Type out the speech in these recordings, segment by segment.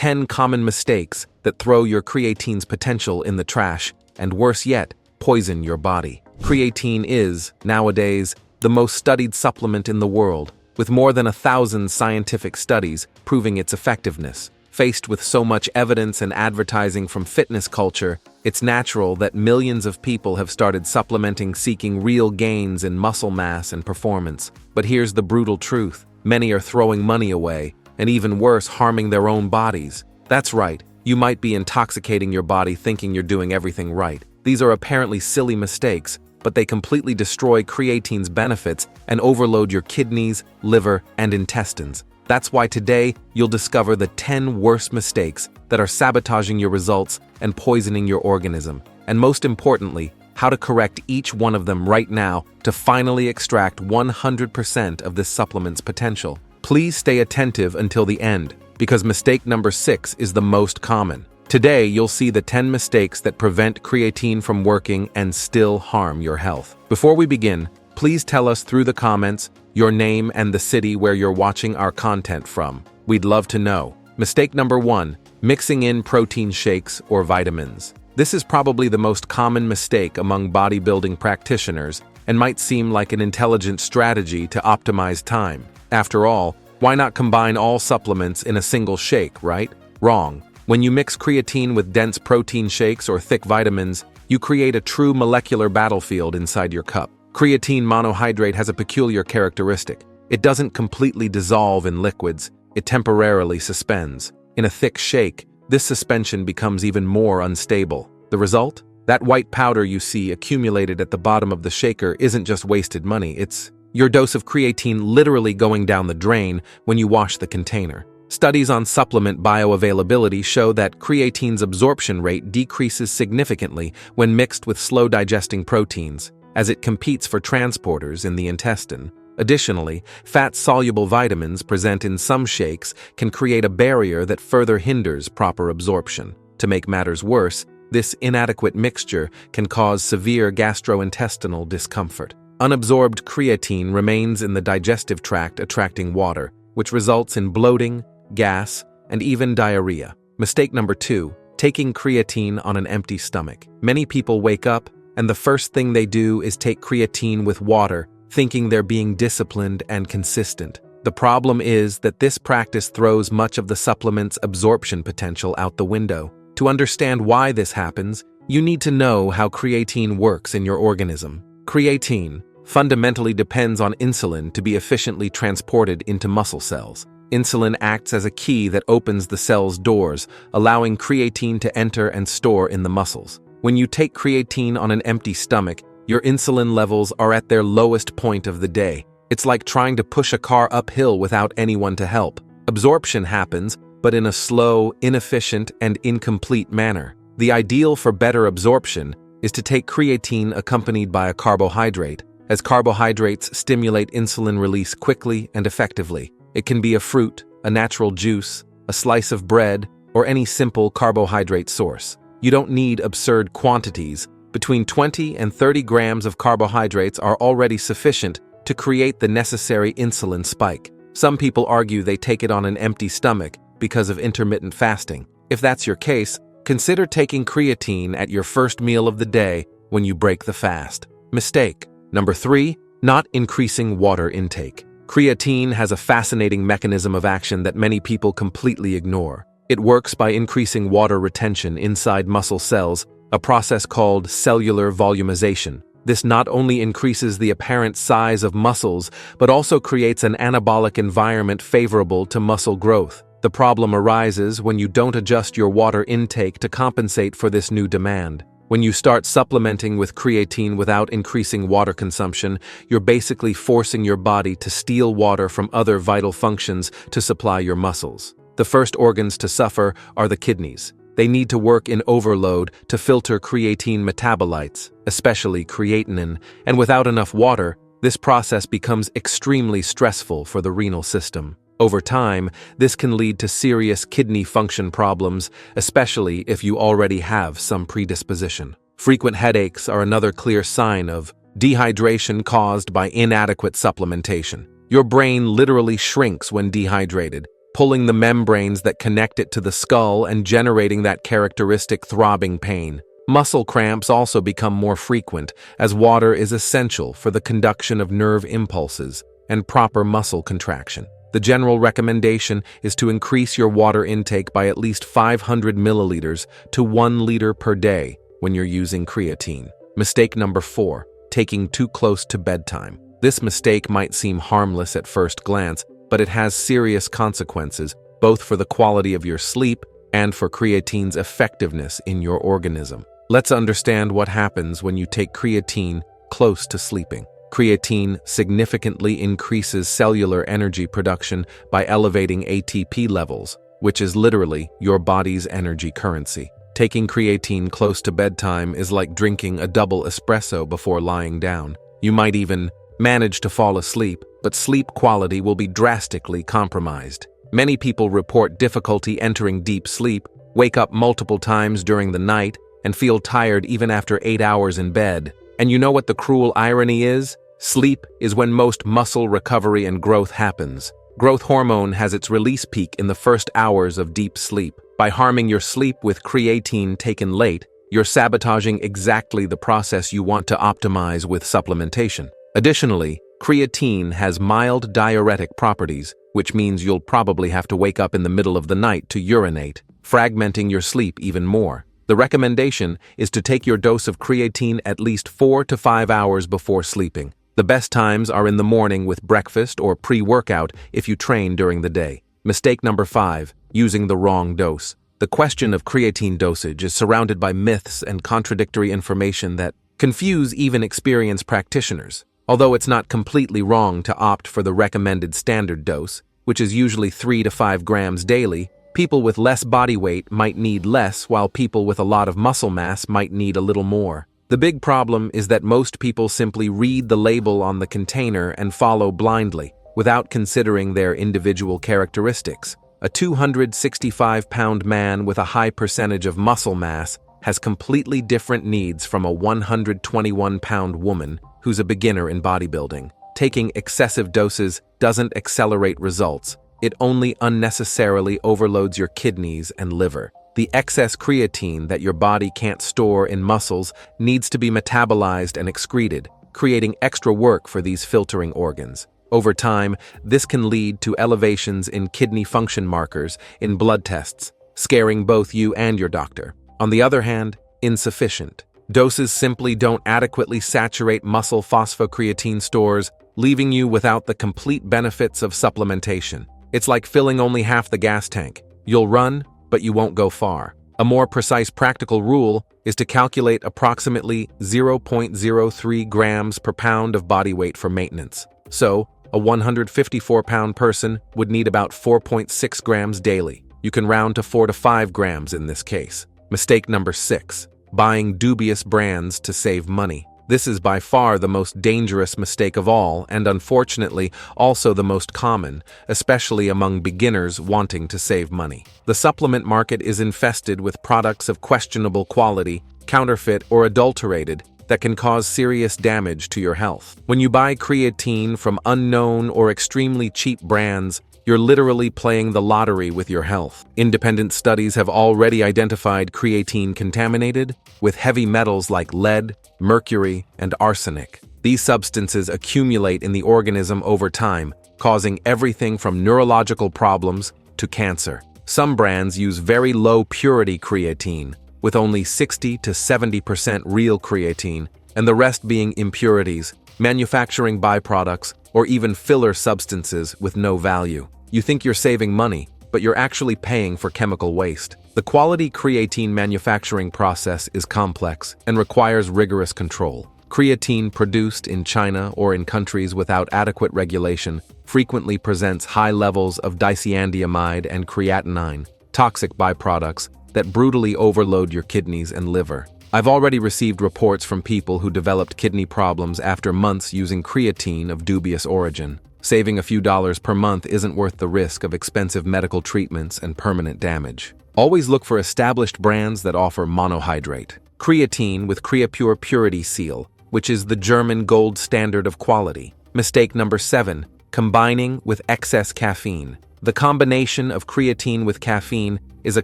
10 common mistakes that throw your creatine's potential in the trash and, worse yet, poison your body. Creatine is, nowadays, the most studied supplement in the world, with more than 1,000 scientific studies proving its effectiveness. Faced with so much evidence and advertising from fitness culture, it's natural that millions of people have started supplementing seeking real gains in muscle mass and performance. But here's the brutal truth. Many are throwing money away, and even worse, harming their own bodies. That's right, you might be intoxicating your body thinking you're doing everything right. These are apparently silly mistakes, but they completely destroy creatine's benefits and overload your kidneys, liver, and intestines. That's why today you'll discover the 10 worst mistakes that are sabotaging your results and poisoning your organism. And most importantly, how to correct each one of them right now to finally extract 100% of this supplement's potential. Please stay attentive until the end, because mistake number 6 is the most common. Today, you'll see the 10 mistakes that prevent creatine from working and still harm your health. Before we begin, please tell us through the comments your name and the city where you're watching our content from. We'd love to know. Mistake number 1, mixing in protein shakes or vitamins. This is probably the most common mistake among bodybuilding practitioners and might seem like an intelligent strategy to optimize time. After all, why not combine all supplements in a single shake, right? Wrong. When you mix creatine with dense protein shakes or thick vitamins, you create a true molecular battlefield inside your cup. Creatine monohydrate has a peculiar characteristic. It doesn't completely dissolve in liquids, it temporarily suspends. In a thick shake, this suspension becomes even more unstable. The result? That white powder you see accumulated at the bottom of the shaker isn't just wasted money, it's your dose of creatine literally going down the drain when you wash the container. Studies on supplement bioavailability show that creatine's absorption rate decreases significantly when mixed with slow-digesting proteins, as it competes for transporters in the intestine. Additionally, fat-soluble vitamins present in some shakes can create a barrier that further hinders proper absorption. To make matters worse, this inadequate mixture can cause severe gastrointestinal discomfort. Unabsorbed creatine remains in the digestive tract attracting water, which results in bloating, gas, and even diarrhea. Mistake number 2, taking creatine on an empty stomach. Many people wake up, and the first thing they do is take creatine with water, thinking they're being disciplined and consistent. The problem is that this practice throws much of the supplement's absorption potential out the window. To understand why this happens, you need to know how creatine works in your organism. Creatine fundamentally depends on insulin to be efficiently transported into muscle cells. Insulin acts as a key that opens the cell's doors, allowing creatine to enter and store in the muscles. When you take creatine on an empty stomach, your insulin levels are at their lowest point of the day. It's like trying to push a car uphill without anyone to help. Absorption happens, but in a slow, inefficient, and incomplete manner. The ideal for better absorption is to take creatine accompanied by a carbohydrate, as carbohydrates stimulate insulin release quickly and effectively. It can be a fruit, a natural juice, a slice of bread, or any simple carbohydrate source. You don't need absurd quantities. Between 20 and 30 grams of carbohydrates are already sufficient to create the necessary insulin spike. Some people argue they take it on an empty stomach because of intermittent fasting. If that's your case, consider taking creatine at your first meal of the day when you break the fast. Mistake number 3, not increasing water intake. Creatine has a fascinating mechanism of action that many people completely ignore. It works by increasing water retention inside muscle cells, a process called cellular volumization. This not only increases the apparent size of muscles, but also creates an anabolic environment favorable to muscle growth. The problem arises when you don't adjust your water intake to compensate for this new demand. When you start supplementing with creatine without increasing water consumption, you're basically forcing your body to steal water from other vital functions to supply your muscles. The first organs to suffer are the kidneys. They need to work in overload to filter creatine metabolites, especially creatinine, and without enough water, this process becomes extremely stressful for the renal system. Over time, this can lead to serious kidney function problems, especially if you already have some predisposition. Frequent headaches are another clear sign of dehydration caused by inadequate supplementation. Your brain literally shrinks when dehydrated, pulling the membranes that connect it to the skull and generating that characteristic throbbing pain. Muscle cramps also become more frequent, as water is essential for the conduction of nerve impulses and proper muscle contraction. The general recommendation is to increase your water intake by at least 500 milliliters to 1 liter per day when you're using creatine. Mistake number 4, taking too close to bedtime. This mistake might seem harmless at first glance, but it has serious consequences, both for the quality of your sleep and for creatine's effectiveness in your organism. Let's understand what happens when you take creatine close to sleeping. Creatine significantly increases cellular energy production by elevating ATP levels, which is literally your body's energy currency. Taking creatine close to bedtime is like drinking a double espresso before lying down. You might even manage to fall asleep, but sleep quality will be drastically compromised. Many people report difficulty entering deep sleep, wake up multiple times during the night, and feel tired even after 8 hours in bed. And you know what the cruel irony is? Sleep is when most muscle recovery and growth happens. Growth hormone has its release peak in the first hours of deep sleep. By harming your sleep with creatine taken late, you're sabotaging exactly the process you want to optimize with supplementation. Additionally, creatine has mild diuretic properties, which means you'll probably have to wake up in the middle of the night to urinate, fragmenting your sleep even more. The recommendation is to take your dose of creatine at least 4 to 5 hours before sleeping. The best times are in the morning with breakfast or pre-workout if you train during the day. Mistake number 5, using the wrong dose. The question of creatine dosage is surrounded by myths and contradictory information that confuse even experienced practitioners. Although it's not completely wrong to opt for the recommended standard dose, which is usually 3 to 5 grams daily, people with less body weight might need less, while people with a lot of muscle mass might need a little more. The big problem is that most people simply read the label on the container and follow blindly, without considering their individual characteristics. A 265-pound man with a high percentage of muscle mass has completely different needs from a 121-pound woman who's a beginner in bodybuilding. Taking excessive doses doesn't accelerate results. It only unnecessarily overloads your kidneys and liver. The excess creatine that your body can't store in muscles needs to be metabolized and excreted, creating extra work for these filtering organs. Over time, this can lead to elevations in kidney function markers in blood tests, scaring both you and your doctor. On the other hand, insufficient doses simply don't adequately saturate muscle phosphocreatine stores, leaving you without the complete benefits of supplementation. It's like filling only half the gas tank. You'll run, but you won't go far. A more precise practical rule is to calculate approximately 0.03 grams per pound of body weight for maintenance. So, a 154-pound person would need about 4.6 grams daily. You can round to 4 to 5 grams in this case. Mistake number 6, buying dubious brands to save money. This is by far the most dangerous mistake of all, and unfortunately also the most common, especially among beginners wanting to save money. The supplement market is infested with products of questionable quality, counterfeit or adulterated, that can cause serious damage to your health. When you buy creatine from unknown or extremely cheap brands, you're literally playing the lottery with your health. Independent studies have already identified creatine contaminated with heavy metals like lead, mercury, and arsenic. These substances accumulate in the organism over time, causing everything from neurological problems to cancer. Some brands use very low purity creatine, with only 60 to 70% real creatine, and the rest being impurities, manufacturing byproducts, or even filler substances with no value. You think you're saving money, but you're actually paying for chemical waste. The quality creatine manufacturing process is complex and requires rigorous control. Creatine produced in China or in countries without adequate regulation frequently presents high levels of dicyandamide and creatinine, toxic byproducts that brutally overload your kidneys and liver. I've already received reports from people who developed kidney problems after months using creatine of dubious origin. Saving a few dollars per month isn't worth the risk of expensive medical treatments and permanent damage. Always look for established brands that offer monohydrate creatine with Creapure Purity Seal, which is the German gold standard of quality. Mistake number 7, combining with excess caffeine. The combination of creatine with caffeine is a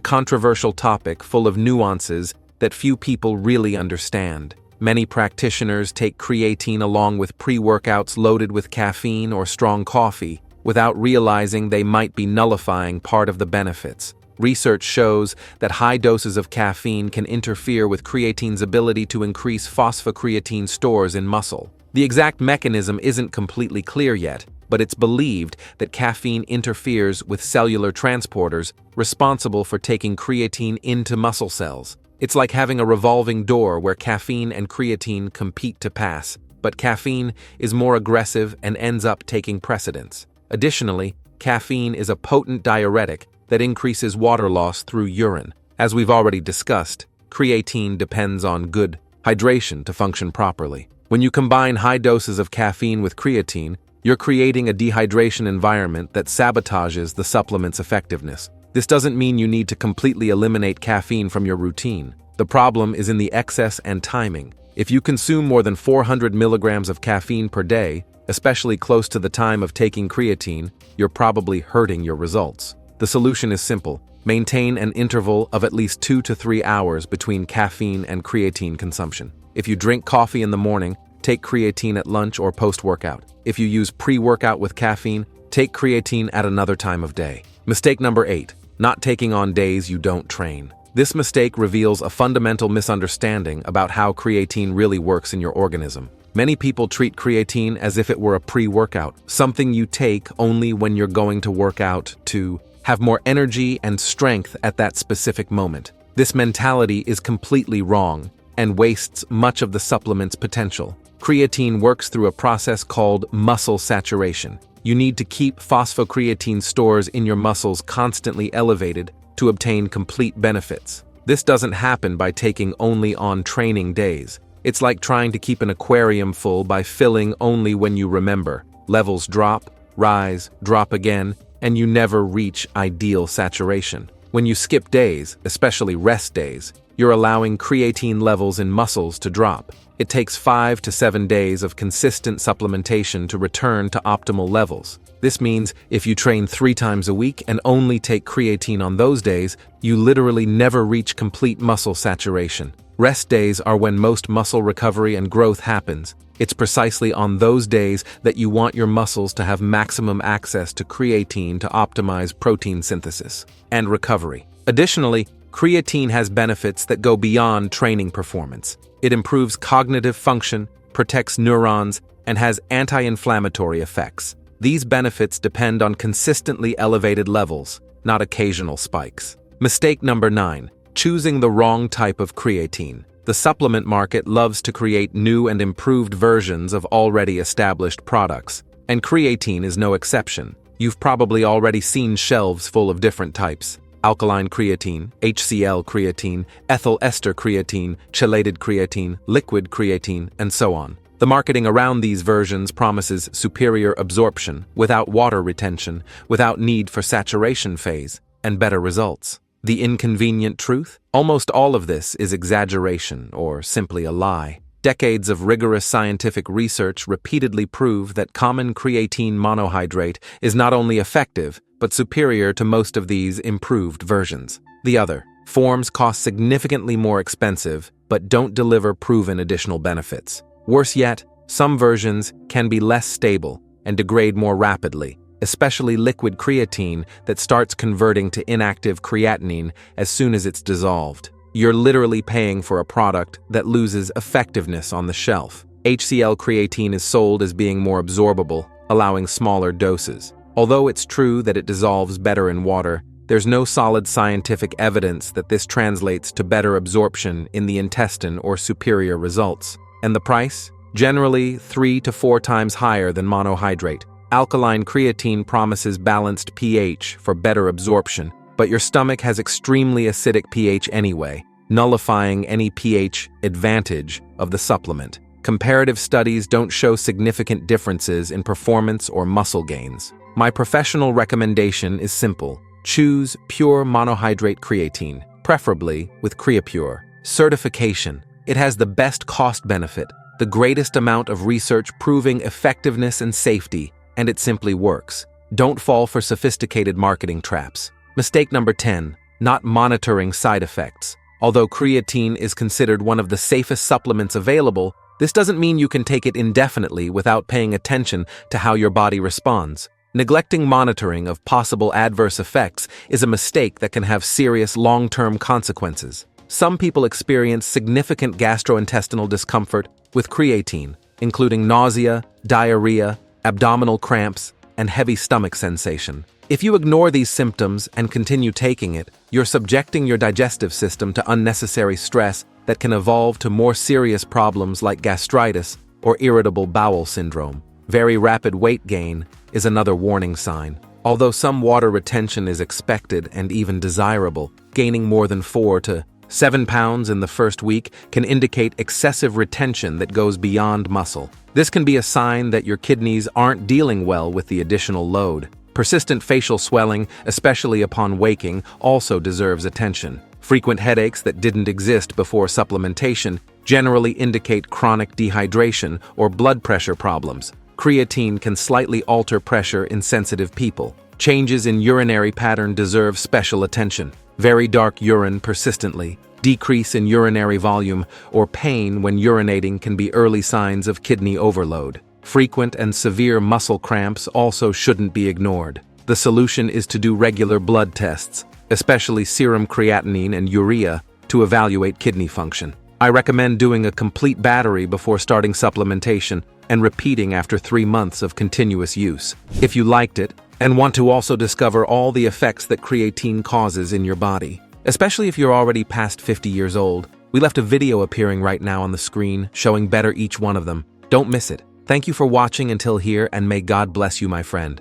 controversial topic full of nuances that few people really understand. Many practitioners take creatine along with pre-workouts loaded with caffeine or strong coffee, without realizing they might be nullifying part of the benefits. Research shows that high doses of caffeine can interfere with creatine's ability to increase phosphocreatine stores in muscle. The exact mechanism isn't completely clear yet, but it's believed that caffeine interferes with cellular transporters responsible for taking creatine into muscle cells. It's like having a revolving door where caffeine and creatine compete to pass, but caffeine is more aggressive and ends up taking precedence. Additionally, caffeine is a potent diuretic that increases water loss through urine. As we've already discussed, creatine depends on good hydration to function properly. When you combine high doses of caffeine with creatine, you're creating a dehydration environment that sabotages the supplement's effectiveness. This doesn't mean you need to completely eliminate caffeine from your routine. The problem is in the excess and timing. If you consume more than 400 milligrams of caffeine per day, especially close to the time of taking creatine, you're probably hurting your results. The solution is simple. Maintain an interval of at least 2 to 3 hours between caffeine and creatine consumption. If you drink coffee in the morning, take creatine at lunch or post-workout. If you use pre-workout with caffeine, take creatine at another time of day. Mistake number 8. Not taking on days you don't train. This mistake reveals a fundamental misunderstanding about how creatine really works in your organism. Many people treat creatine as if it were a pre-workout, something you take only when you're going to work out to have more energy and strength at that specific moment. This mentality is completely wrong and wastes much of the supplement's potential. Creatine works through a process called muscle saturation. You need to keep phosphocreatine stores in your muscles constantly elevated to obtain complete benefits. This doesn't happen by taking only on training days. It's like trying to keep an aquarium full by filling only when you remember. Levels drop, rise, drop again, and you never reach ideal saturation. When you skip days, especially rest days, you're allowing creatine levels in muscles to drop. It takes 5 to 7 days of consistent supplementation to return to optimal levels. This means if you train 3 times a week and only take creatine on those days, you literally never reach complete muscle saturation. Rest days are when most muscle recovery and growth happens. It's precisely on those days that you want your muscles to have maximum access to creatine to optimize protein synthesis and recovery. Additionally, creatine has benefits that go beyond training performance. It improves cognitive function, protects neurons, and has anti-inflammatory effects. These benefits depend on consistently elevated levels, not occasional spikes. Mistake number 9. Choosing the wrong type of creatine. The supplement market loves to create new and improved versions of already established products, and creatine is no exception. You've probably already seen shelves full of different types: alkaline creatine, HCl creatine, ethyl ester creatine, chelated creatine, liquid creatine, and so on. The marketing around these versions promises superior absorption, without water retention, without need for saturation phase, and better results. The inconvenient truth? Almost all of this is exaggeration or simply a lie. Decades of rigorous scientific research repeatedly prove that common creatine monohydrate is not only effective, but superior to most of these improved versions. The other forms cost significantly more expensive, but don't deliver proven additional benefits. Worse yet, some versions can be less stable and degrade more rapidly, especially liquid creatine that starts converting to inactive creatinine as soon as it's dissolved. You're literally paying for a product that loses effectiveness on the shelf. HCl creatine is sold as being more absorbable, allowing smaller doses. Although it's true that it dissolves better in water, there's no solid scientific evidence that this translates to better absorption in the intestine or superior results. And the price? Generally 3 to 4 times higher than monohydrate. Alkaline creatine promises balanced pH for better absorption, but your stomach has extremely acidic pH anyway, nullifying any pH advantage of the supplement. Comparative studies don't show significant differences in performance or muscle gains. My professional recommendation is simple. Choose pure monohydrate creatine, preferably with CreaPure. Certification. It has the best cost benefit, the greatest amount of research proving effectiveness and safety, and it simply works. Don't fall for sophisticated marketing traps. Mistake number 10. Not monitoring side effects. Although creatine is considered one of the safest supplements available, this doesn't mean you can take it indefinitely without paying attention to how your body responds. Neglecting monitoring of possible adverse effects is a mistake that can have serious long-term consequences. Some people experience significant gastrointestinal discomfort with creatine, including nausea, diarrhea, abdominal cramps, and heavy stomach sensation. If you ignore these symptoms and continue taking it, you're subjecting your digestive system to unnecessary stress that can evolve to more serious problems like gastritis or irritable bowel syndrome. Very rapid weight gain is another warning sign. Although some water retention is expected and even desirable, gaining more than 4 to 7 pounds in the first week can indicate excessive retention that goes beyond muscle. This can be a sign that your kidneys aren't dealing well with the additional load. Persistent facial swelling, especially upon waking, also deserves attention. Frequent headaches that didn't exist before supplementation generally indicate chronic dehydration or blood pressure problems. Creatine can slightly alter pressure in sensitive people. Changes in urinary pattern deserve special attention. Very dark urine persistently, decrease in urinary volume, or pain when urinating can be early signs of kidney overload. Frequent and severe muscle cramps also shouldn't be ignored. The solution is to do regular blood tests, especially serum creatinine and urea, to evaluate kidney function. I recommend doing a complete battery before starting supplementation and repeating after 3 months of continuous use. If you liked it and want to also discover all the effects that creatine causes in your body, especially if you're already past 50 years old, we left a video appearing right now on the screen showing better each one of them. Don't miss it. Thank you for watching until here, and may God bless you, my friend.